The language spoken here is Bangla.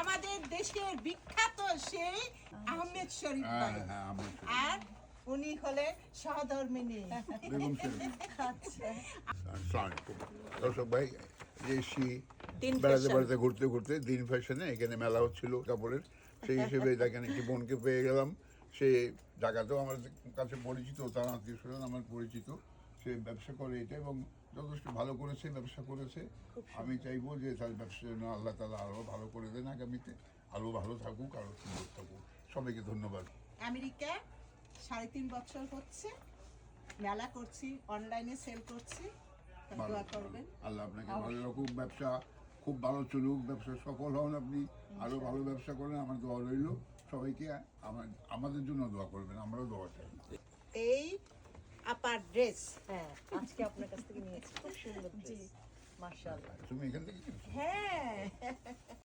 আমাদের দেশের বিখ্যাত সেই আহমেদ শরীফ ভাই। আর উনি হলেন সহধর্মিনী বেগম শরীফ। আসসালামু আলাইকুম দর্শক ভাই, এসি বেড়াতে বেড়াতে ঘুরতে ঘুরতে দিন ফ্যাশনে এখানে মেলা হচ্ছিল কাপড়ের, সেই হিসেবে দেখেন একটি বোনকে পেয়ে গেলাম। সে জায়গাতেও আমার কাছে পরিচিত, তার আত্মীয় স্বজন আমার পরিচিত। সে ব্যবসা করে এটা এবং যথেষ্ট ভালো করেছে, ব্যবসা করেছে। আমি চাইবো যে তার ব্যবসা যেন আল্লাহ তাআলা আরও ভালো করে দেন, আগামীতে আরও ভালো থাকুক, আরও সুন্দর থাকুক। সবাইকে ধন্যবাদ। আমেরিকা 3.5 বছর হচ্ছে মেলা করছি, অনলাইনে সেল করছি। দোয়া করবেন, আল্লাহ আপনাকে ভালো রাখুক, ব্যবসা খুব ভালো চলুক, ব্যবসা সফল হন, আপনি আরো ভালো ব্যবসা করেন। আমার দোয়া রইল। সবাইকে আমাদের জন্য দোয়া করবেন, আমরাও দোয়া চাই। এই আপার ড্রেস হ্যাঁ, আজকে আপনার কাছ থেকে নিয়েছি, খুব সুন্দর ড্রেস, মাশাআল্লাহ। তুমি এখান থেকে কিনেছো? হ্যাঁ